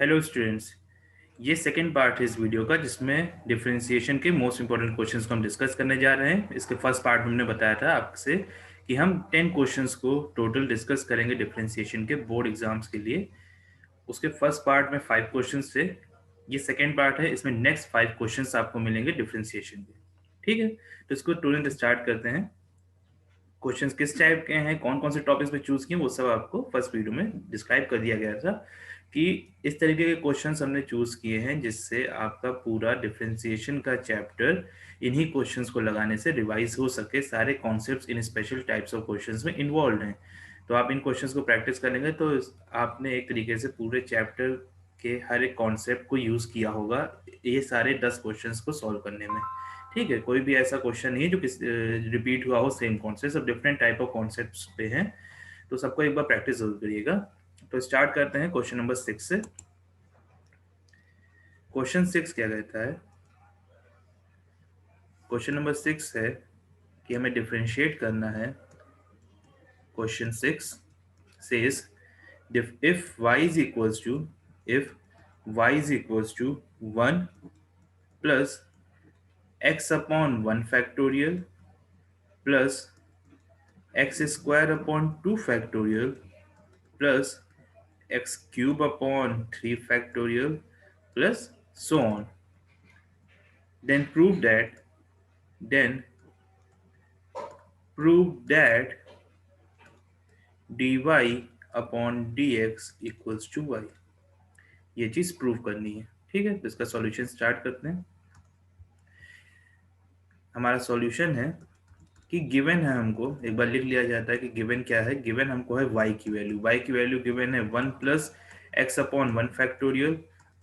Hello students, ये second part है इस वीडियो का जिसमें डिफरेंशिएशन के मोस्ट इंपॉर्टेंट क्वेश्चंस को हम डिस्कस करने जा रहे हैं। इसके फर्स्ट पार्ट में हमने बताया था आपसे कि हम 10 क्वेश्चंस को टोटल डिस्कस करेंगे डिफरेंशिएशन के बोर्ड एग्जाम्स के लिए। उसके फर्स्ट पार्ट में 5 क्वेश्चंस थे। ये सेकेंड पार्ट है, इसमें नेक्स्ट 5 क्वेश्चंस आपको मिलेंगे डिफरेंशिएशन के। ठीक है, तो इसको तुरंत स्टार्ट करते हैं। क्वेश्चंस किस टाइप के हैं, कौन कौन से टॉपिक्स पे चूज किए, वो सब आपको फर्स्ट वीडियो में डिस्क्राइब कर दिया गया था कि इस तरीके के क्वेश्चंस हमने चूज किए हैं जिससे आपका पूरा डिफरेंशिएशन का चैप्टर इन्हीं क्वेश्चंस को लगाने से रिवाइज हो सके। सारे concepts in special types of questions में इन्वॉल्व हैं, तो आप इन क्वेश्चंस को प्रैक्टिस करेंगे तो आपने एक तरीके से पूरे चैप्टर के हर एक कॉन्सेप्ट को यूज किया होगा ये सारे 10 क्वेश्चंस को सॉल्व करने में। ठीक है, कोई भी ऐसा क्वेश्चन नहीं है जो रिपीट हुआ हो सेम कॉन्सेप्ट, सब डिफरेंट टाइप ऑफ कॉन्सेप्ट्स पे हैं, तो सबको एक बार प्रैक्टिस जरूर करिएगा। तो स्टार्ट करते हैं क्वेश्चन नंबर 6 से। क्वेश्चन 6 क्या कहता है? क्वेश्चन नंबर 6 है कि हमें डिफरेंशिएट करना है। Question 6 says if y is equals to if y is equals to 1 plus x upon 1 factorial plus x square upon 2 factorial plus x cube upon 3 factorial plus so on, then prove that dy upon dx equals to y। ये चीज prove करनी है। ठीक है, तो इसका solution start करते हैं। हमारा सॉल्यूशन है कि गिवन है, हमको एक बार लिख लिया जाता है कि गिवन क्या है। गिवन हमको है y की वैल्यू गिवन है 1 plus x upon 1 factorial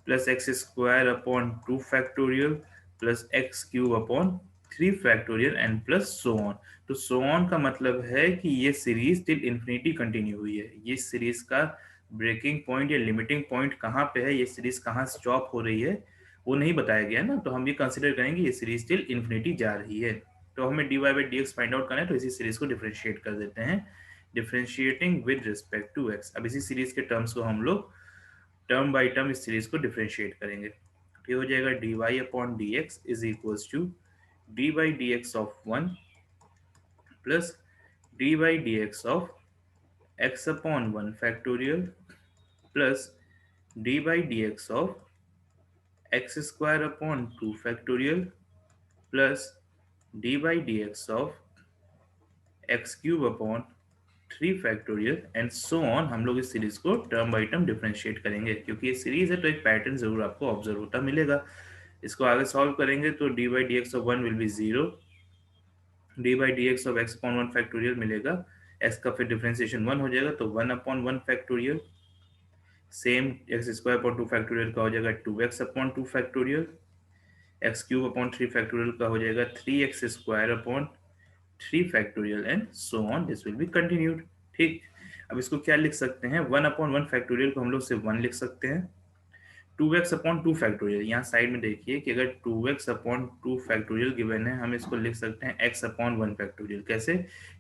plus X square upon 2 factorial plus x cube upon 3 factorial and plus so on. तो सो ऑन का मतलब है कि ये सीरीज टिल इन्फिनिटी कंटिन्यू हुई है। ये सीरीज का ब्रेकिंग पॉइंट या लिमिटिंग पॉइंट कहाँ पे है, ये सीरीज कहाँ स्टॉप हो रही है वो नहीं बताया गया ना, तो हम ये कंसिडर करेंगे ये सीरीज टिल इन्फिनिटी जा रही है। तो हमें dy by D x find out करना है, तो इसी सीरीज को डिफरेंशिएट कर देते हैं, differentiating with respect to x। अब इसी सीरीज के टर्म्स को हम लोग टर्म बाई टर्म इस सीरीज को डिफरेंशिएट करेंगे। तो ये हो जाएगा dy upon D X is equals to D by D x of 1 plus D by D x of x upon 1 factorial plus D by D x of X square upon 2 factorial plus D by D x of x cube upon 3 factorial and so on. हम लोग इस series को term by term differentiate करेंगे। क्योंकि ये series है तो एक पैटर्न जरूर आपको ऑब्जर्व होता मिलेगा। इसको आगे सॉल्व करेंगे तो D by D x of 1 will be 0, D by D x of x upon 1 factorial मिलेगा, एक्स का फिर डिफरेंशिएशन 1 हो जाएगा तो 1 upon 1 factorial, same x square upon 2 factorial का हो जाएगा 2x upon 2 factorial, x cube upon 3 factorial का हो जाएगा 3x square upon 3 factorial and so on, this will be continued. ठीक, अब इसको क्या लिख सकते हैं? 1 अपॉन 1 फैक्टोरियल को हम लोग सिर्फ 1 लिख सकते हैं। 2x अपॉन 2 फैक्टोरियल, यहाँ साइड में देखिए कि अगर 2x अपॉन 2 फैक्टोरियल गिवन है, हम इसको लिख सकते हैं x अपॉन 1 फैक्टोरियल। कैसे?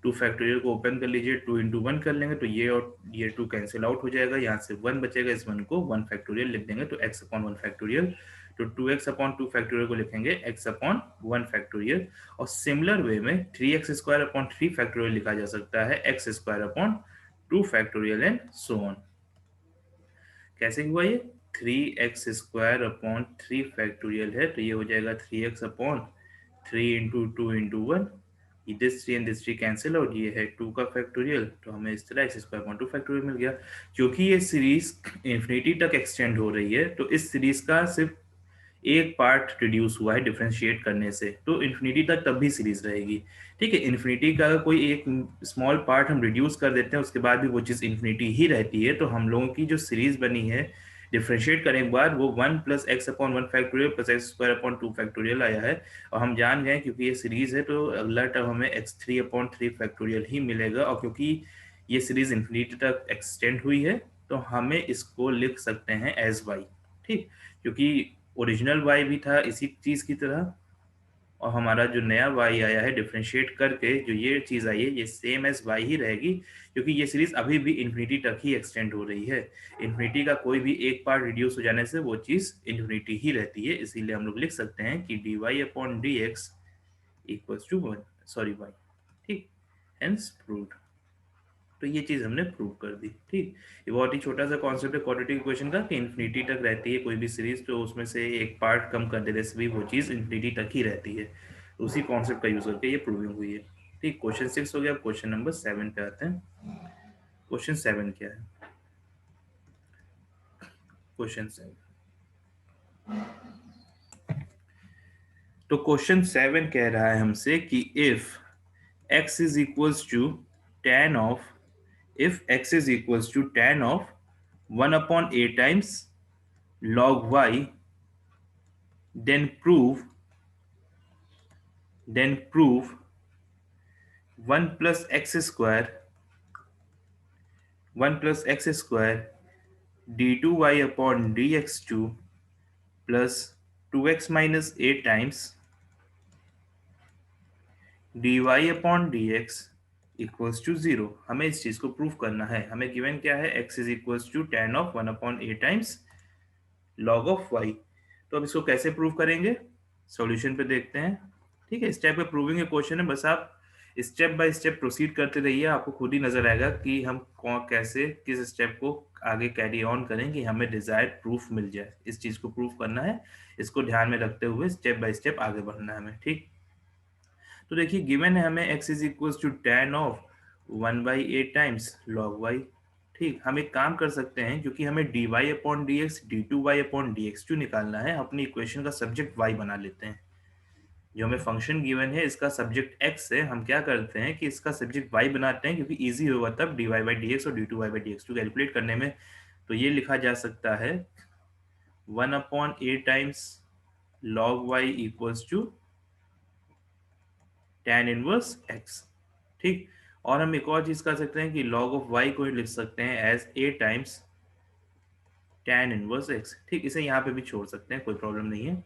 2 फैक्टोरियल को ओपन कर लीजिए, 2 इंटू 1 कर लेंगे तो ये और ये 2 कैंसिल आउट हो जाएगा, यहाँ से 1 बचेगा, इस 1 को 1 फैक्टोरियल लिख देंगे तो x अपॉन 1 फैक्टोरियल। तो 2x अपॉन 2 फैक्टोरियल को लिखेंगे x अपॉन 1 फैक्टोरियल। और सिमिलर वे में 3x स्क्वायर अपॉन 3 फैक्टोरियल लिखा जा सकता है x square upon 2 factorial and so on. कैसे हुआ ये? 3x स्क्वायर अपॉन 3 फैक्टोरियल है तो ये हो जाएगा 3x upon 3 into 2 into 1, this 3 and this 3 cancel और ये है 2 का फैक्टोरियल, तो हमें इस तरह x स्क्वायर अपॉन 2 फैक्टोरियल मिल गया। क्योंकि ये सीरीज इन्फिनिटी तक एक्सटेंड हो रही है तो इस सीरीज का सिर्फ एक पार्ट रिड्यूस हुआ है डिफरेंशिएट करने से, तो इन्फिनिटी तक तब भी सीरीज रहेगी। ठीक है, इन्फिनिटी का कोई एक स्मॉल पार्ट हम रिड्यूस कर देते हैं उसके बाद भी वो चीज़ इन्फिनिटी ही रहती है। तो हम लोगों की जो सीरीज बनी है डिफरेंशिएट करने के बाद वो 1 plus x upon 1 factorial plus X square upon 2 factorial आया है। और हम जान गए क्योंकि ये सीरीज है तो अगला टर्म हमें x3 अपॉन 3 फैक्टोरियल ही मिलेगा। और क्योंकि ये सीरीज इन्फिनिटी तक एक्सटेंड हुई है तो हमें इसको लिख सकते हैं एज y। ठीक, क्योंकि ओरिजिनल y भी था इसी चीज की तरह, और हमारा जो नया y आया है डिफरेंशिएट करके जो ये चीज़ आई है ये सेम एज y ही रहेगी, क्योंकि ये सीरीज अभी भी इन्फिनिटी तक ही एक्सटेंड हो रही है। इन्फिनिटी का कोई भी एक पार्ट रिड्यूस हो जाने से वो चीज़ इन्फिनिटी ही रहती है, इसीलिए हम लोग लिख सकते हैं कि dy upon D X equals to one, sorry y। ठीक, हेंस प्रूव्ड। तो ये चीज हमने प्रूव कर दी। ठीक, ये बहुत ही छोटा सा कॉन्सेप्ट है क्वाड्रेटिक इक्वेशन का कि इन्फिनिटी तक रहती है कोई भी सीरीज, तो उसमें से एक पार्ट कम कर देने से भी वो चीज इन्फिनिटी तक ही रहती है। तो उसी कॉन्सेप्ट का यूज करके ये प्रूविंग हुई है। ठीक, क्वेश्चन 6 हो गया। क्वेश्चन नंबर 7 पे आते हैं। क्वेश्चन 7 क्या है? क्वेश्चन 7, तो क्वेश्चन 7 कह रहा है हमसे कि if x is equals to tan of, if x is equals to tan of 1 upon a times log y, then prove 1 plus x square 1 plus x square d2y upon dx2 plus 2x minus a times dy upon dx equals to zero. हमें इस चीज को prove करना है। हमें given क्या है? x is equals to tan of 1 upon a times log of y। तो अब इसको कैसे प्रूव करेंगे? सॉल्यूशन पे देखते हैं। ठीक है, स्टेप पे प्रूविंग के क्वेश्चन है, बस आप स्टेप बाय स्टेप प्रोसीड करते रहिए, आपको खुद ही नजर आएगा कि हम कौन कैसे किस स्टेप को आगे कैरी ऑन करें कि हमें डिजायर्ड प्रूफ मिल जाए। इस चीज को प्रूफ करना है, इसको ध्यान में रखते हुए स्टेप बाय स्टेप आगे बढ़ना है हमें। ठीक, तो देखिए गिवन है हमें x is equal to tan of 1 by A times log y। ठीक, हम एक काम कर सकते हैं, क्योंकि हमें dy upon D x d2y upon dx2 निकालना है, अपनी इक्वेशन का सब्जेक्ट y बना लेते हैं। जो हमें फंक्शन गिवन है इसका सब्जेक्ट x है, हम क्या करते हैं कि इसका सब्जेक्ट y बनाते हैं, क्योंकि इजी होगा तब dy बाई डी एक्स और d2y बाई dx2 कैलकुलेट करने में। तो ये लिखा जा सकता है 1 upon A times log y equals to tan inverse x। ठीक, और हम एक और चीज कर सकते हैं कि log ऑफ y को लिख सकते हैं as a times tan inverse x। ठीक, इसे यहाँ पे भी छोड़ सकते हैं, कोई प्रॉब्लम नहीं है।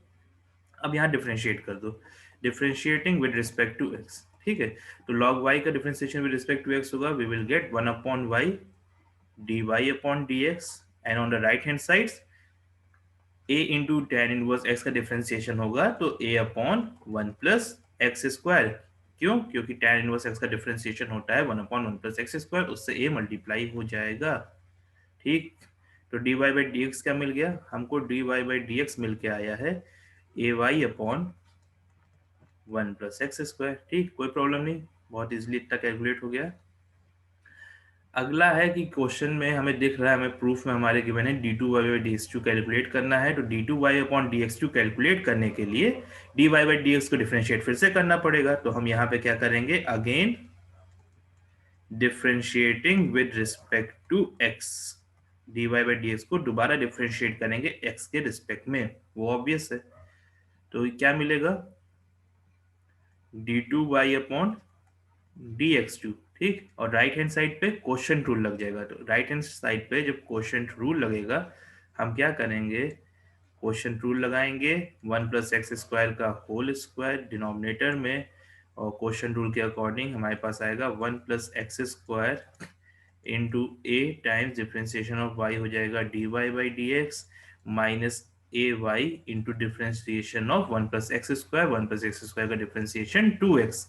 अब यहाँ डिफरेंशिएट कर दो, differentiating with respect to x। ठीक है, तो log y का differentiation with respect to x होगा, we will get 1 upon y dy upon dx, and on the right hand side a into tan inverse x का differentiation होगा, तो a upon 1 plus X square. क्यों? क्योंकि tan inverse x का differentiation होता है 1 upon 1 plus X square, उससे a multiply हो जाएगा। ठीक, तो dy बाई डी एक्स क्या मिल गया हमको? dy बाई डी एक्स मिल के आया है ay upon 1 plus X square. ठीक, कोई प्रॉब्लम नहीं, बहुत इजीली इतना कैलकुलेट हो गया। अगला है कि क्वेश्चन में हमें दिख रहा है, हमें प्रूफ में हमारे गिवन है d2y by D x two calculate करना है। तो d2y upon D x two calculate करने के लिए dy बाई डी एक्स को डिफरेंशिएट फिर से करना पड़ेगा। तो हम यहाँ पे क्या करेंगे? Again differentiating with respect to x, dy by D X को दोबारा डिफरेंशिएट करेंगे x के रिस्पेक्ट में, वो ऑब्वियस है। तो क्या मिलेगा? d2y upon dx2। ठीक, और राइट हैंड साइड पे क्वोशंट रूल लग जाएगा। तो राइट हैंड साइड पे जब क्वोशंट रूल लगेगा, हम क्या करेंगे? क्वोशंट रूल लगाएंगे 1 प्लस एक्स स्क्वायर का होल स्क्वायर डिनोमिनेटर में, और क्वोशंट रूल के अकॉर्डिंग हमारे पास आएगा 1 plus X square into A times differentiation of y हो जाएगा dy by D x minus A Y into differentiation of 1 plus X square, 1 plus X square का differentiation 2x।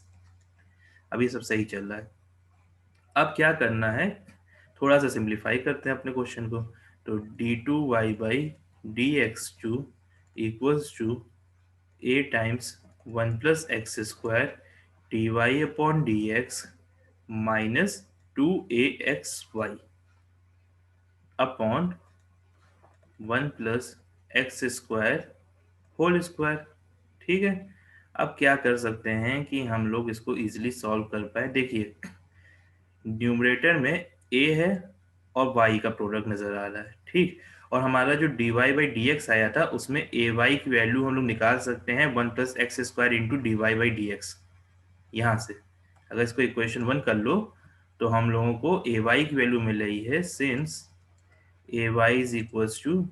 अभी सब सही चल रहा है। अब क्या करना है? थोड़ा सा सिंप्लीफाई करते हैं अपने क्वेश्चन को। तो d2y by D x two equals to a times 1 plus X square D Y upon D x minus 2axy upon 1 plus X square whole square. ठीक है, अब क्या कर सकते हैं कि हम लोग इसको इजीली सॉल्व कर पाए। देखिए न्यूमरेटर में a है और y का प्रोडक्ट नजर आ रहा है। ठीक, और हमारा जो dy बाई डी एक्स आया था उसमें ay की वैल्यू हम लोग निकाल सकते हैं 1 plus X square into D Y by D X. यहाँ से अगर इसको इक्वेशन 1 कर लो तो हम लोगों को ay की वैल्यू मिल रही है, since ay is equals to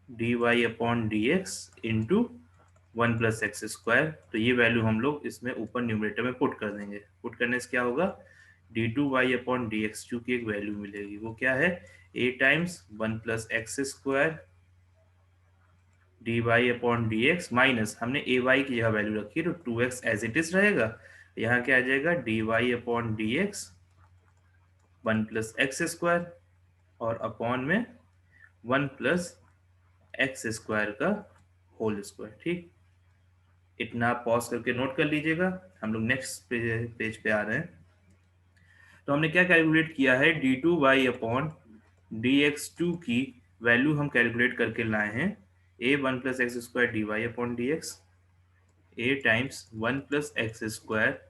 dy upon D X into 1 plus X square, तो ये वैल्यू हम लोग इसमें ऊपर न्यूमरेटर में पुट कर देंगे। पुट करने से क्या होगा, d2y/dx2 की एक वैल्यू मिलेगी, वो क्या है, a times 1 plus X square dy/dx minus, हमने ay की जगह वैल्यू रखी है तो 2x एज इट इज रहेगा, यहाँ क्या आ जाएगा dy/dx 1 प्लस एक्स स्क्वायर और अपॉन में 1 प्लस एक्स स्क्वायर का होल स्क्वायर। ठीक, इतना आप पॉज करके नोट कर लीजिएगा। हम लोग नेक्स्ट पेज पे आ रहे हैं। तो हमने क्या कैलकुलेट किया है, d2y/dx2 की वैल्यू हम कैलकुलेट करके लाए हैं, a 1 plus X square dy/dx, a times 1 plus X square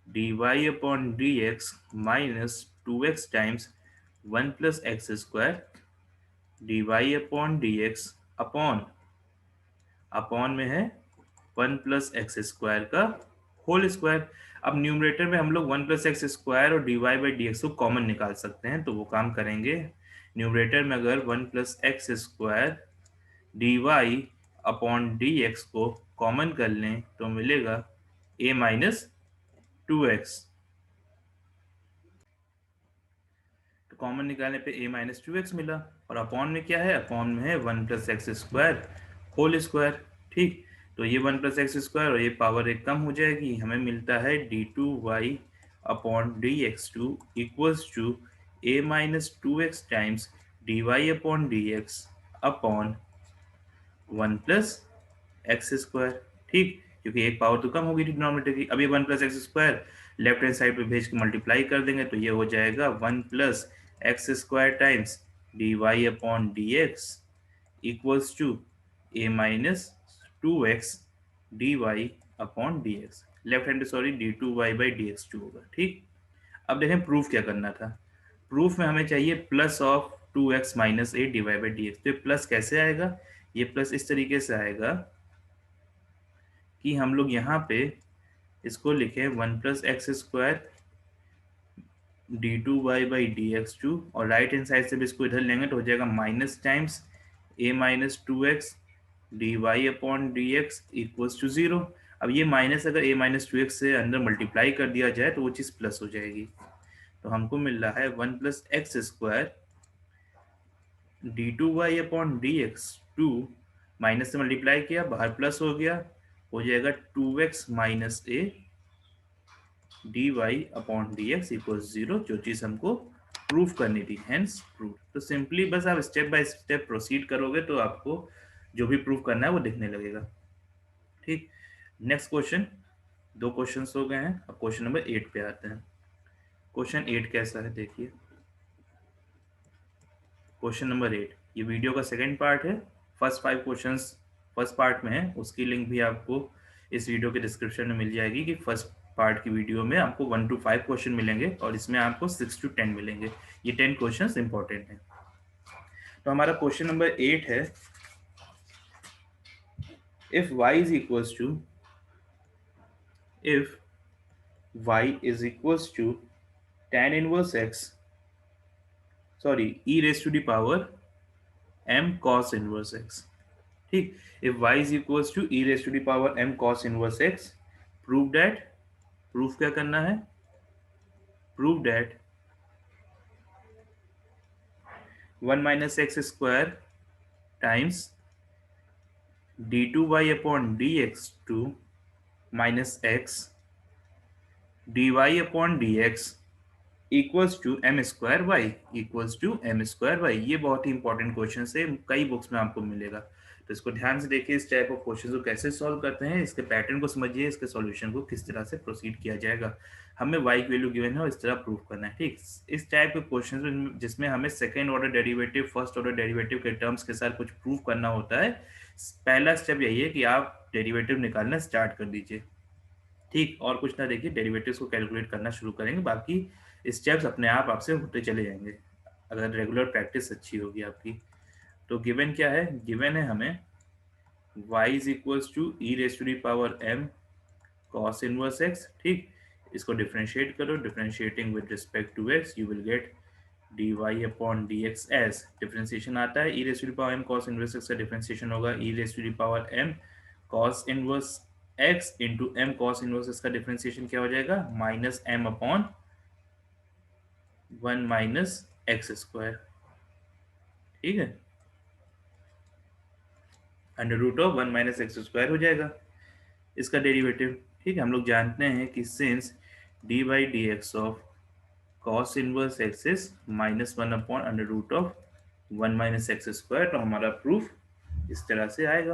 dy/dx minus 2x times 1 plus X square dy/dx upon, upon में है 1 प्लस एक्स स्क्वायर का होल स्क्वायर। अब न्यूमरेटर में हम लोग 1 प्लस एक्स स्क्वायर और dy/dx को कॉमन निकाल सकते हैं, तो वो काम करेंगे। न्यूमरेटर में अगर 1 प्लस एक्स स्क्वायर dy/dx को कॉमन कर लें तो मिलेगा a माइनस 2x, तो कॉमन निकालने पे a माइनस 2x मिला, और अपॉन में क्या है, अपॉन में है 1 plus X square whole square. ठीक, तो ये 1 प्लस एक्स स्क्वायर और ये पावर एक कम हो जाएगी, हमें मिलता है d2y/dx2 equals to a minus 2x times dy/dx upon 1 plus X square. ठीक, क्योंकि एक पावर तो कम होगी डिनोमिनेटर की। अब ये 1 plus X square left hand side पे भेज के मल्टीप्लाई कर देंगे तो ये हो जाएगा 1 plus X square times dy/dx equals to a minus 2x dy/dx, left hand sorry d2y/dx2 होगा। ठीक, अब देखें प्रूफ क्या करना था। प्रूफ में हमें चाहिए plus of 2x minus A dy/dx। तो ये प्लस कैसे आएगा, ये प्लस इस तरीके से आएगा कि हम लोग यहाँ पे इसको लिखें 1 प्लस एक्स स्क्वायर d2y/dx2 और राइट हैंड साइड से भी इसको इधर लेंगे तो हो जाएगा minus times a minus 2x dy/dx equals to 0। अब ये माइनस अगर a माइनस 2x से अंदर मल्टीप्लाई कर दिया जाए तो वो चीज़ प्लस हो जाएगी। तो हमको मिल रहा है 1 plus X square d2y/dx 2 minus से मल्टीप्लाई किया, बाहर प्लस हो गया, हो जाएगा 2x minus a dy/dx equals 0, जो चीज़ हमको प्रूफ करनी थी, हेंस प्रूफ। तो सिंपली बस आप स्टेप बाय स्टेप प्रोसीड करोगे तो आपको जो भी प्रूफ करना है वो दिखने लगेगा। ठीक, नेक्स्ट क्वेश्चन, दो क्वेश्चंस हो गए हैं, अब क्वेश्चन नंबर 8 पे आते हैं। क्वेश्चन 8 कैसा है देखिए। क्वेश्चन नंबर 8 ये वीडियो का सेकंड पार्ट है। फर्स्ट 5 क्वेश्चंस फर्स्ट पार्ट में है, उसकी लिंक भी आपको इस वीडियो के डिस्क्रिप्शन में मिल जाएगी कि फर्स्ट पार्ट की वीडियो में आपको 1 to 5 क्वेश्चन मिलेंगे और इसमें आपको 6 to 10 मिलेंगे। ये 10 क्वेश्चंस इंपॉर्टेंट हैं। तो हमारा क्वेश्चन नंबर 8 है, if y is equals to, if y is equals to tan inverse x, sorry, e raised to the power m cos inverse x। ठीक, if y is equals to e raised to the power m cos inverse x, prove that, proof क्या करना है, prove that 1 minus x square times d2y/dx2 minus x dy/dx equals to m square y, equals to m square y. ये बहुत ही important question है, कई books में आपको मिलेगा, तो इसको ध्यान से देखिए। इस टाइप ऑफ क्वेश्चन को कैसे सॉल्व करते हैं, इसके पैटर्न को समझिए, इसके सॉल्यूशन को किस तरह से प्रोसीड किया जाएगा। हमें वाई की वैल्यू गिवन है और इस तरह प्रूव करना है। ठीक, इस टाइप के क्वेश्चन जिसमें हमें second order derivative first order derivative के टर्म्स के साथ कुछ प्रूव करना होता है, पहला स्टेप यही है कि आप डेरिवेटिव निकालना स्टार्ट कर दीजिए। ठीक, और कुछ ना देखिए, डेरिवेटिव्स को कैलकुलेट करना शुरू करेंगे, बाकी स्टेप्स अपने आप आपसे होते चले जाएंगे अगर रेगुलर प्रैक्टिस अच्छी होगी आपकी। तो गिवन क्या है, गिवन है हमें y is equals to e raise to the power m cos inverse x। ठीक, इसको डिफरेंशिएट करो, differentiating with respect to x you will get dy/dx as differentiation आता है, e raise to the power m cos inverse x का differentiation होगा e raise to the power m cos inverse x into m cos inverse, इसका differentiation क्या हो जाएगा, minus m upon 1 minus x square, ठीक है, under root of 1 minus x square हो जाएगा इसका डेरिवेटिव, ठीक है। हम लोग जानते हैं कि since d by D x of cos inverse x is minus 1 upon under root of 1 minus x square, तो हमारा प्रूफ इस तरह से आएगा।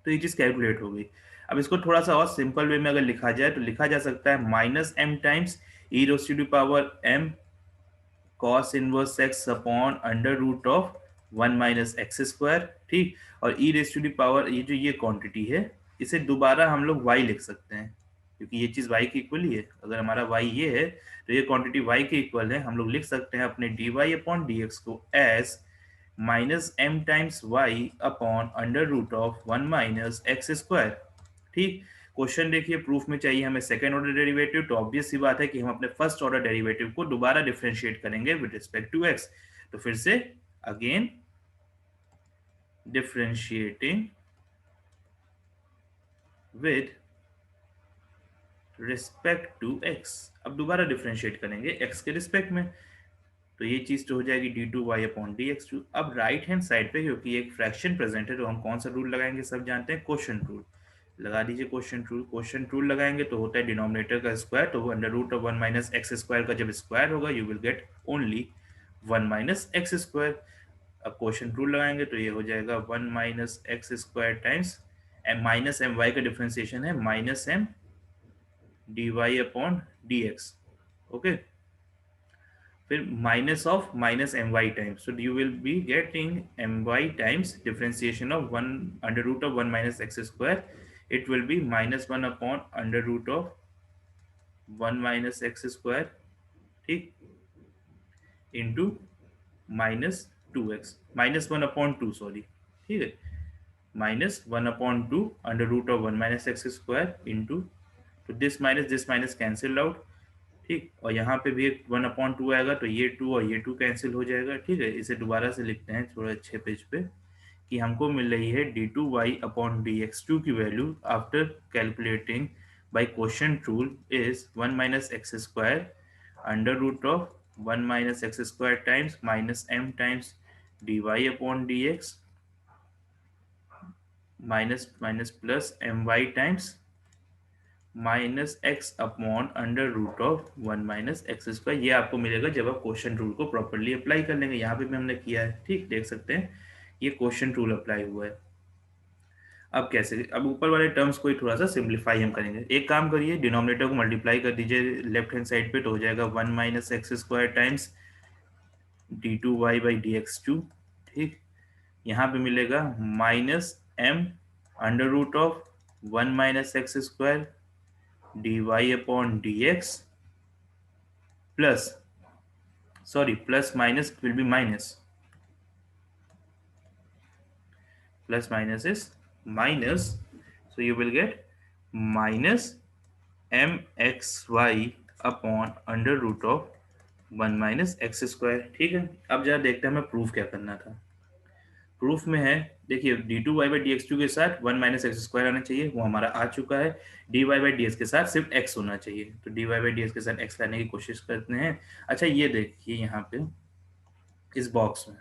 तो ये चीज़ कैलकुलेट हो गई। अब इसको थोड़ा सा और सिंपल वे में अगर लिखा जाए तो लिखा जा सकता है minus m times e raise to the power m cos inverse x upon under root of 1 minus x square, ठीक। और e raise to the power ये जो ये क्वांटिटी है इसे दोबारा हम लोग y लिख सकते हैं क्योंकि ये चीज़ y की इक्वल ही है। अगर हमारा y ये है तो ये क्वांटिटी y के इक्वल है। हम लोग लिख सकते हैं अपने dy अपॉन dx को as minus m times y upon under root of 1 minus x square, ठीक। क्वेश्चन देखिए, प्रूफ में चाहिए हमें सेकंड ऑर्डर डेरिवेटिव, तो ऑब्वियस सी बात है कि हम अपने फर्स्ट ऑर्डर डेरिवेटिव को दोबारा डिफरेंशिएट करेंगे विद रिस्पेक्ट टू एक्स। तो फिर से again differentiating with respect to x, अब दोबारा डिफरेंशिएट करेंगे एक्स के रिस्पेक्ट में, तो ये चीज तो हो जाएगी d two y upon D x two. अब राइट हैंड साइड पे क्योंकि एक फ्रैक्शन प्रेजेंट है तो हम कौन सा रूल लगाएंगे, सब जानते हैं, क्वोशिएंट रूल लगा दीजिए। क्वोशिएंट रूल, क्वोशिएंट रूल लगाएंगे तो होता है डिनोमिनेटर का स्क्वायर, तो under root of 1 minus x square का जब स्क्वायर होगा you will get only 1 minus x square. अब क्वोशिएंट रूल लगाएंगे तो ये हो जाएगा 1 minus x square times m minus m y का डिफ्रेंसिएशन है minus m d Y upon D x, okay. फिर minus of minus m y times, so you will be getting my times differentiation of 1 under root of 1 minus x square, it will be minus 1 upon under root of 1 minus x square, ठीक, into minus 2x minus 1 upon 2, sorry, ठीक है, minus 1 upon 2 under root of 1 minus x square into, तो this minus cancel out, ठीक। और यहाँ पे भी एक 1/2 आएगा तो ये 2 और ये 2 कैंसिल हो जाएगा, ठीक है। इसे दोबारा से लिखते हैं थोड़ा अच्छे पेज पे कि हमको मिल रही है d two y upon D x two की value after calculating by quotient rule is 1 minus x square under root of 1 minus x square times minus m times d Y upon D x minus minus plus m y times minus x upon under root of 1 minus x square. ये आपको मिलेगा जब आप quotient rule को properly apply कर लेंगे। यहाँ पे भी हमने किया है, ठीक, देख सकते हैं ये क्वोशिएंट रूल अप्लाई हुआ है। अब कैसे, अब ऊपर वाले टर्म्स को ही थोड़ा सा सिंप्लीफाई हम करेंगे। एक काम करिए, डिनोमिनेटर को मल्टीप्लाई कर दीजिए लेफ्ट हैंड साइड पे, तो हो जाएगा 1 minus x square times d two y by D x two, ठीक। यहाँ पे मिलेगा minus m under root of 1 minus x square D Y upon D x plus, sorry, plus minus will be minus, plus minus is minus, so you will get minus mxy upon under root of 1 minus x square, ठीक है। अब जरा देखते हैं हमें proof क्या करना था। प्रूफ में है, देखिए d two y by D x two के साथ 1 माइनस एक्स स्क्वायर आना चाहिए, वो हमारा आ चुका है। D Y by D x के साथ सिर्फ एक्स होना चाहिए, तो d Y by D x के साथ एक्स लाने की कोशिश करते हैं। अच्छा ये देखिए यहाँ पे इस बॉक्स में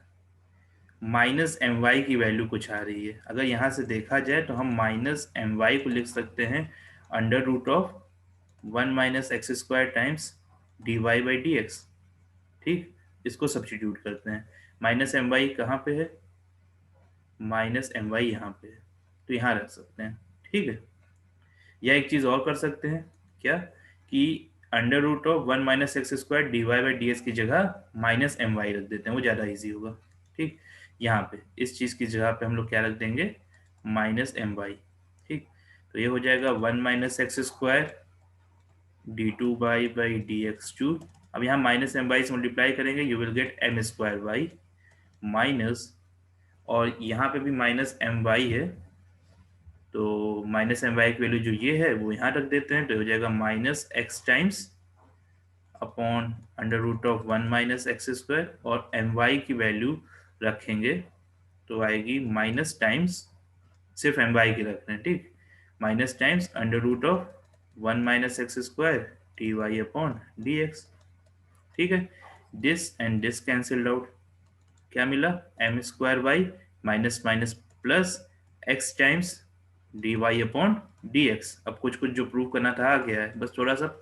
माइनस एम वाई की वैल्यू कुछ आ रही है। अगर यहाँ से देखा जाए तो हम माइनस एम वाई को लिख सकते हैं under root of 1 minus x square times d Y by D x, ठीक। इसको सब्स्टिट्यूट करते हैं, माइनस एम वाई कहाँ पे है, माइनस एम वाई यहाँ पे है, तो यहाँ रख सकते हैं, ठीक है। या एक चीज़ और कर सकते हैं, क्या कि under root of 1 minus x square D Y by D x की जगह माइनस एम वाई रख देते हैं, वो ज़्यादा ईजी होगा, ठीक। यहाँ पे इस चीज़ की जगह पे हम लोग क्या रख देंगे, माइनस एम वाई, ठीक। तो ये हो जाएगा 1 minus x square d two y by D x two. अब यहाँ माइनस एम वाई से मल्टीप्लाई करेंगे you will get m square y minus, और यहाँ पे भी माइनस एम वाई है तो माइनस एम वाई की वैल्यू जो ये है वो यहाँ रख देते हैं, तो हो जाएगा minus x times upon under root of 1 minus x square, और एम वाई की वैल्यू रखेंगे तो आएगी माइनस टाइम्स सिर्फ एम वाई की रख रहे हैं, ठीक। Minus times under root of 1 - x² dy/dx, ठीक है। This and this cancelled out, क्या मिला, m² minus minus plus x times dy/dx। अब कुछ कुछ जो प्रूव करना था आ गया है, बस थोड़ा सा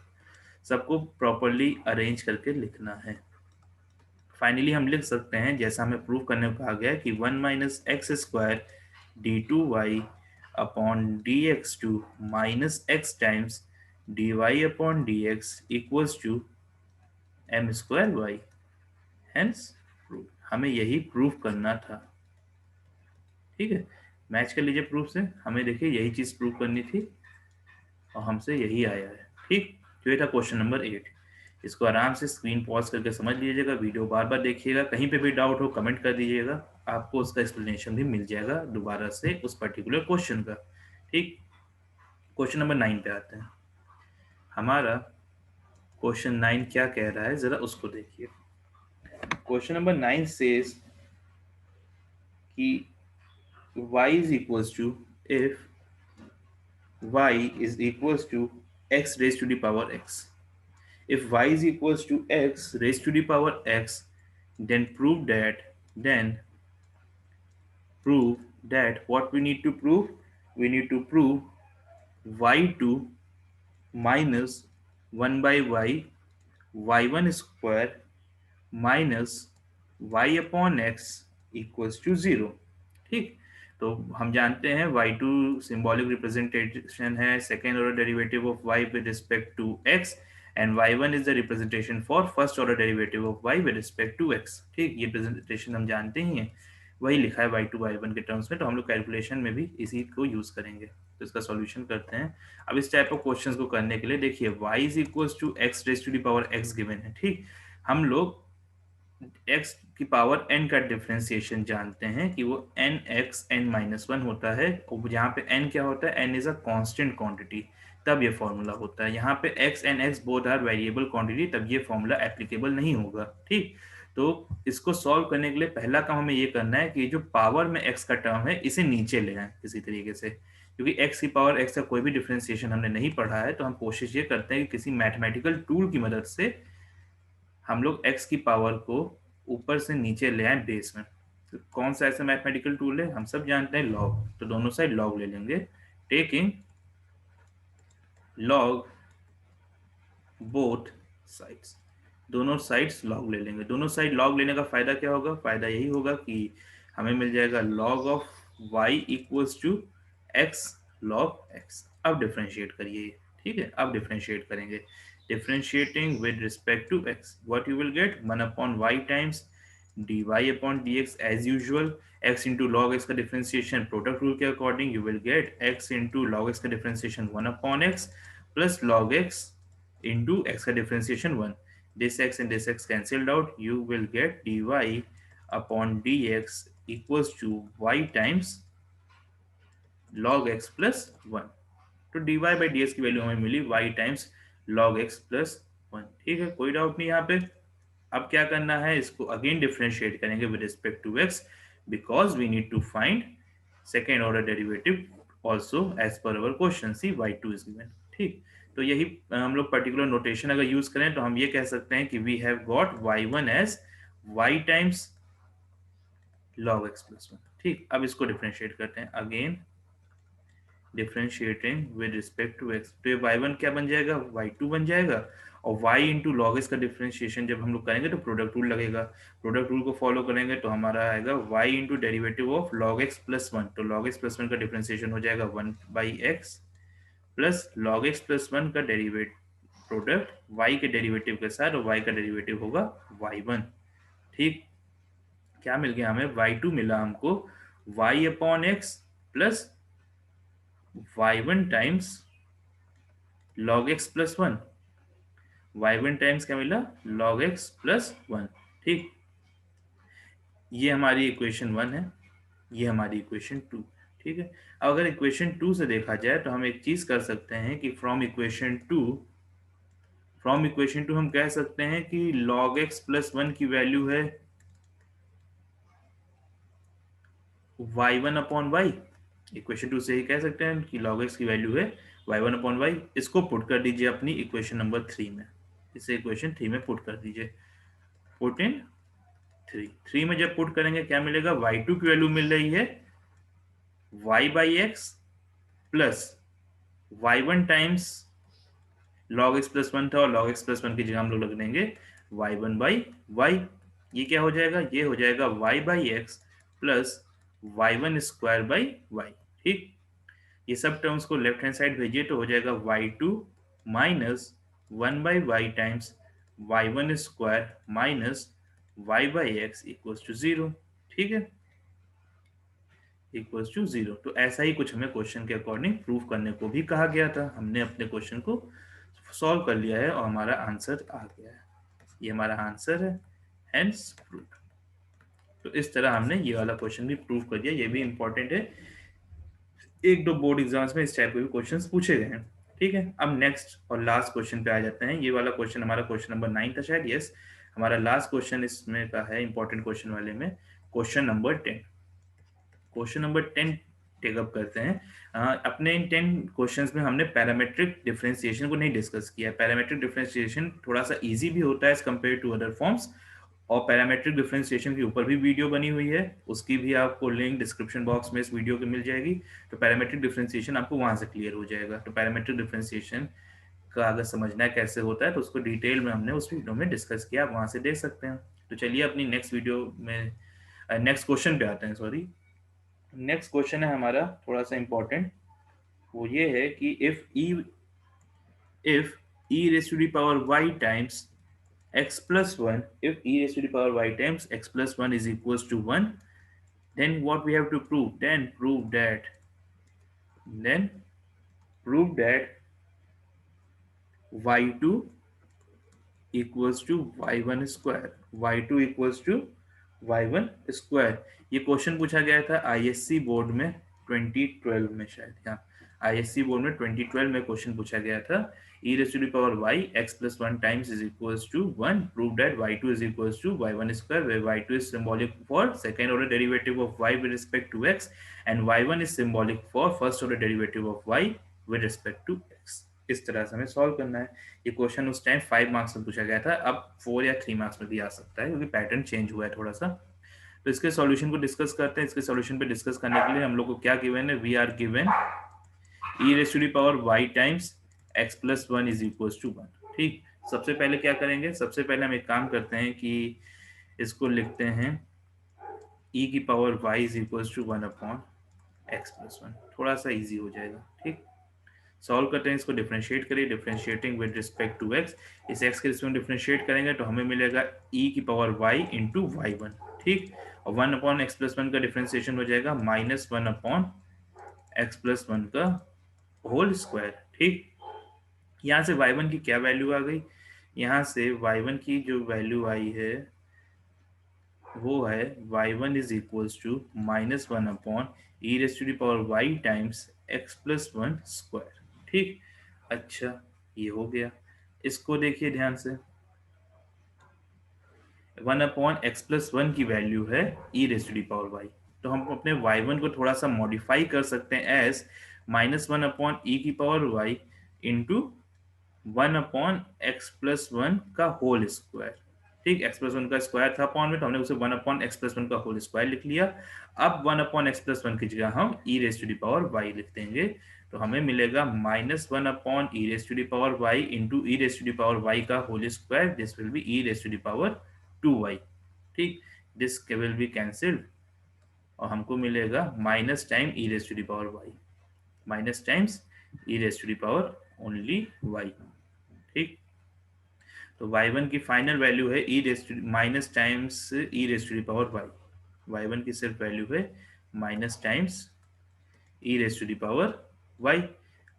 सबको प्रॉपरली अरेंज करके लिखना है। फाइनली हम लिख सकते हैं जैसा हमें प्रूव करने को कहा गया कि 1 - x² d2y/dx2 minus x times dy/dx equals to m²y। Hence prove, हमें यही प्रूव करना था, ठीक है। मैच कर लीजिए प्रूफ से, हमें देखिए यही चीज प्रूव करनी थी और हमसे यही आया है, ठीक। तो ये था क्वेश्चन नंबर 8। इसको आराम से स्क्रीन पॉज करके समझ लीजिएगा, वीडियो बार बार देखिएगा, कहीं पे भी डाउट हो कमेंट कर दीजिएगा, आपको उसका एक्सप्लेनेशन भी मिल जाएगा दोबारा से उस पर्टिकुलर क्वेश्चन का, ठीक। क्वेश्चन नंबर 9 पे आते हैं। हमारा क्वेश्चन 9 क्या कह रहा है जरा उसको देखिए। क्वेश्चन नंबर 9 सेज कि y is equals to, if y is equals to x raised to the power x, if y is equals to x raised to the power x, then prove that what we need to prove, we need to prove y2 minus 1 by y1 square minus y/x equals to 0, ठीक। तो हम जानते हैं y2 symbolic representation है second order derivative of y with respect to x, and y1 is the representation for first order derivative of y with respect to x, ठीक। ये representation हम जानते ही हैं, वही लिखा है y2 y1 के टर्म्स में, तो हम लोग कैलकुलेशन में भी इसी को यूज करेंगे। तो इसका सॉल्यूशन करते हैं। अब इस टाइप ऑफ क्वेश्चंस को करने के लिए देखिए y is equals to x raise to the power x given है, ठीक। हम लोग x की पावर n का डिफ्रेंसिएशन जानते हैं कि वो n(x(n-1) होता है, और जहाँ पे n क्या होता है, n is a constant quantity, तब ये फॉर्मूला होता है। यहाँ पे x and x both are variable quantity, तब ये फॉर्मूला एप्लीकेबल नहीं होगा, ठीक। तो इसको सॉल्व करने के लिए पहला काम हमें ये करना है कि जो पावर में x का टर्म है इसे नीचे ले आए किसी तरीके से, क्योंकि x की पावर x का कोई भी डिफ्रेंसिएशन हमने नहीं पढ़ा है, तो हम कोशिश ये करते हैं कि किसी मैथमेटिकल टूल की मदद से हम लोग x की पावर को ऊपर से नीचे ले आए बेस में। तो कौन सा ऐसा मैथमेटिकल टूल है, हम सब जानते हैं लॉग, तो दोनों साइड लॉग ले लेंगे, टेकिंग लॉग बोथ साइड्स, दोनों साइड्स लॉग ले लेंगे। दोनों साइड लॉग लेने का फायदा क्या होगा, फायदा यही होगा कि हमें मिल जाएगा log of y equals to x log x। अब डिफ्रेंशिएट करिए, ठीक है, अब डिफ्रेंशिएट करेंगे, differentiating with respect to x, what you will get 1/y times dy/dx as usual, x into log x का differentiation product rule के according you will get x into log x का differentiation 1/x plus log x into x का differentiation 1, this x and this x cancelled out, you will get dy/dx equals to y times log x plus 1। तो dy by D x की value हमें मिली y times log x plus 1, ठीक है, कोई doubt नहीं यहाँ पे। अब क्या करना है, इसको अगेन डिफरेंशिएट करेंगे with respect to x, because we need to find second order derivative also as per our question, see y2 is given, ठीक। तो यही हम लोग पर्टिकुलर नोटेशन अगर यूज करें तो हम ये कह सकते हैं कि we have got y1 as y times log x plus 1, ठीक। अब इसको डिफरेंशिएट करते हैं, again differentiating with respect to x, तो ये y1 क्या बन जाएगा, y2 बन जाएगा, और y इंटू लॉग x का डिफरेंशिएशन जब हम लोग करेंगे तो प्रोडक्ट रूल लगेगा, प्रोडक्ट रूल को फॉलो करेंगे तो हमारा आएगा y into derivative of log x plus 1, तो log x प्लस 1 का डिफरेंशिएशन हो जाएगा 1/x plus log x plus 1 का डेरिवेटिव प्रोडक्ट y के डेरिवेटिव के साथ, और y का डेरिवेटिव होगा y1, ठीक। क्या मिल गया हमें, y2 मिला हमको y/x plus y1 times log x plus 1, y1 times क्या मिला, log x प्लस 1, ठीक। ये हमारी इक्वेशन 1 है, ये हमारी इक्वेशन 2, ठीक है। अगर इक्वेशन 2 से देखा जाए तो हम एक चीज कर सकते हैं कि फ्रॉम इक्वेशन 2 हम कह सकते हैं कि log x प्लस 1 की वैल्यू है y1/y, इक्वेशन 2 से ही कह सकते हैं कि log x की वैल्यू है y1/y। इसको पुट कर दीजिए अपनी इक्वेशन नंबर 3 में, इसे इक्वेशन 3 में पुट कर दीजिए। पुट इन 3 में जब पुट करेंगे क्या मिलेगा, y2 की वैल्यू मिल रही है y/x plus y1 times log x plus 1 था, और log x प्लस 1 की जगह हम लोग रख देंगे y1/y। ये क्या हो जाएगा, ये हो जाएगा y/x प्लस y1² ठीक। ये सब टर्म्स को लेफ्ट हैंड साइड भेजिए तो हो जाएगा y2 minus 1/y times y1² minus y/x equals to 0। ठीक है, इक्वल्स टू 0। तो ऐसा ही कुछ हमें क्वेश्चन के अकॉर्डिंग प्रूव करने को भी कहा गया था। हमने अपने क्वेश्चन को सॉल्व कर लिया है और हमारा आंसर आ गया है। ये हमारा आंसर है, हेंस प्रूव। तो इस तरह हमने ये वाला क्वेश्चन भी प्रूव कर दिया। ये भी इंपॉर्टेंट है, एक दो बोर्ड एग्जाम्स में इस टाइप के भी क्वेश्चंस पूछे गए हैं। ठीक है, अब नेक्स्ट और लास्ट क्वेश्चन पे आ जाते हैं। ये वाला क्वेश्चन हमारा क्वेश्चन नंबर 9 था शायद। यस, हमारा लास्ट क्वेश्चन इसमें का है इंपॉर्टेंट क्वेश्चन वाले में, question number 10। Question number 10 take up करते हैं। अपने इन 10 क्वेश्चंस में हमने पैरामेट्रिक डिफरेंशिएशन को नहीं डिस्कस किया। पैरामेट्रिक डिफरेंशिएशन थोड़ा सा इजी भी होता है as compare to other forms, और पैरामेट्रिक डिफरेंशिएशन के ऊपर भी वीडियो बनी हुई है, उसकी भी आपको लिंक डिस्क्रिप्शन बॉक्स में इस वीडियो की मिल जाएगी। तो पैरामेट्रिक डिफरेंशिएशन आपको वहां से क्लियर हो जाएगा। तो पैरामेट्रिक डिफरेंशिएशन का अगर समझना है कैसे होता है तो उसको डिटेल में हमने उस वीडियो में डिस्कस किया, आप वहां से देख सकते हैं। तो चलिए अपनी नेक्स्ट वीडियो में नेक्स्ट क्वेश्चन पे आते हैं। सॉरी, नेक्स्ट क्वेश्चन है हमारा थोड़ा सा इंपॉर्टेंट। वो ये है कि if e raised to the power y times x plus 1, if e raised to the power y times x plus 1 is equals to 1, then what we have to prove? Then prove that y2 equals to y1 square, y2 equals to y1 square। ये question पूछा गया था ISC board में 2012 में शायद, यहाँ ISC board में 2012 में क्वेश्चन पूछा गया था। e raised to the power y x plus 1 times is equals to 1, prove that y2 is equals to y1 square, where y2 is symbolic for second order derivative of y with respect to x and y1 is symbolic for first order derivative of y with respect to x। इस तरह से हमें solve करना है। ये question उस time 5 marks में पूछा गया था, अब 4 या 3 मार्क्स में भी आ सकता है क्योंकि पैटर्न चेंज हुआ है थोड़ा सा। तो इसके सॉल्यूशन को डिस्कस करते हैं। इसके सॉल्यूशन पे डिस्कस करने के लिए हम लोग को क्या गिवन है, we are given e raise to the power y times x plus 1 is equal to 1। ठीक, सबसे पहले क्या करेंगे, सबसे पहले हम एक काम करते हैं कि इसको लिखते हैं e की power y is equal to 1 upon x plus 1, थोड़ा सा इजी हो जाएगा। ठीक, सॉल्व करते हैं, इसको डिफरेंशिएट करिए, differentiating with respect to x। इस x के रिस्पेक्ट डिफरेंशिएट करेंगे तो हमें मिलेगा e की पावर y इंटू y1। ठीक, और 1 अपॉन x प्लस 1 का डिफरेंशिएशन हो जाएगा माइनस 1 अपॉन x प्लस 1 का होल स्क्वायर। ठीक, यहाँ से y1 की क्या वैल्यू आ गई, यहाँ से y1 की जो वैल्यू आई है वो है y1 is equals to minus 1 upon e raise to the power y times x plus 1 square. ठीक, अच्छा ये हो गया। इसको देखिए ध्यान से, 1 अपॉन x प्लस 1 की वैल्यू है e raise to the power y, तो हम अपने y1 को थोड़ा सा मॉडिफाई कर सकते हैं एज माइनस 1 अपॉन e की power y into 1 upon x plus 1 का होल स्क्वायर। ठीक, x प्लस 1 का स्क्वायर था अपॉन में, तो हमने उसे 1 अपॉन x प्लस 1 का होल स्क्वायर लिख लिया। अब 1 अपॉन x प्लस 1 की जगह हम e raise to the power y लिख देंगे, तो हमें मिलेगा minus 1 upon e raise to the power y into e raise to the power y का whole square, this will be e raise to the power 2y। ठीक, this will be cancelled और हमको मिलेगा minus time e raise to the power y, minus times e raise to the power only y। ठीक, तो y1 की final value है e raise to minus times e raise to the power y। y1 की सिर्फ value है minus times e raise to the power y।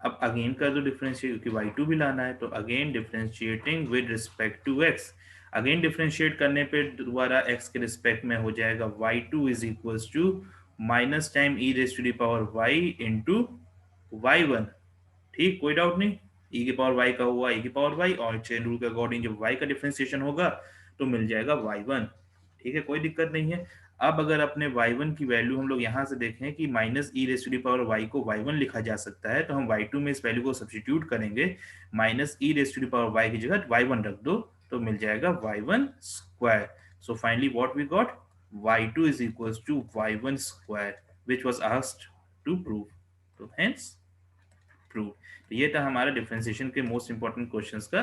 अब again कर दो डिफरेंशिएट, क्योंकि y2 भी लाना है, तो again differentiating with respect to x। Again differentiate करने पे दोबारा x के रिस्पेक्ट में हो जाएगा y2 is equals to minus time e raise to the power y into y1। ठीक, कोई डाउट नहीं, e की पावर y का हुआ e की पावर y, और चेन रूल के अकॉर्डिंग जब y का डिफरेंशिएशन होगा तो मिल जाएगा y1। ठीक है, कोई दिक्कत नहीं है। अब अगर अपने y1 की वैल्यू हम लोग यहाँ से देखें कि minus e raise to the power y को y1 लिखा जा सकता है, तो हम y2 में इस वैल्यू को सब्स्टिट्यूट करेंगे, minus e raise to the power y की जगह y1 रख दो तो मिल जाएगा y1 square. So finally what we got, y2 is equals to y1 square which was asked to prove. तो hence प्रूव. तो ये था हमारा डिफरेंशिएशन के मोस्ट इंपॉर्टेंट क्वेश्चंस का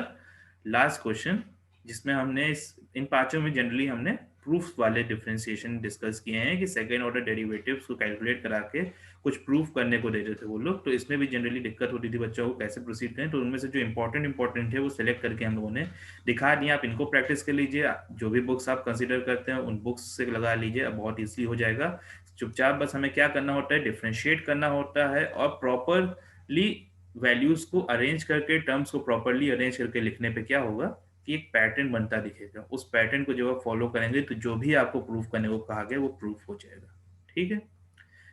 लास्ट क्वेश्चन, जिसमें हमने इन पांचों में जनरली हमने प्रूफ वाले डिफरेंशिएशन डिस्कस किए हैं कि सेकेंड ऑर्डर डेरिवेटिव्स को कैलकुलेट करा के कुछ प्रूफ करने को देते थे वो लोग. तो इसमें भी जनरली दिक्कत होती थी बच्चों को कैसे प्रोसीड करें, तो उनमें से जो इंपॉर्टेंट है वो सिलेक्ट करके हम लोगों ने दिखा दिया. आप इनको प्रैक्टिस कर लीजिए, जो भी बुक्स आप कंसिडर करते हैं उन बुक्स से लगा लीजिए, अब बहुत ईजी हो जाएगा. चुपचाप बस हमें क्या करना होता है, डिफ्रेंशिएट करना होता है और प्रॉपरली वैल्यूज को अरेंज करके, टर्म्स को प्रॉपरली अरेंज करके लिखने पे क्या होगा कि एक पैटर्न बनता दिखेगा. उस पैटर्न को जब आप फॉलो करेंगे तो जो भी आपको प्रूफ करने को कहा गया वो प्रूफ हो जाएगा. ठीक है,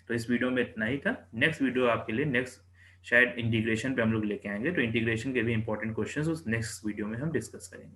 तो इस वीडियो में इतना ही था. नेक्स्ट वीडियो आपके लिए नेक्स्ट शायद इंटीग्रेशन पे हम लोग लेके आएंगे, तो इंटीग्रेशन के भी इंपॉर्टेंट क्वेश्चंस उस नेक्स्ट वीडियो में हम डिस्कस करेंगे.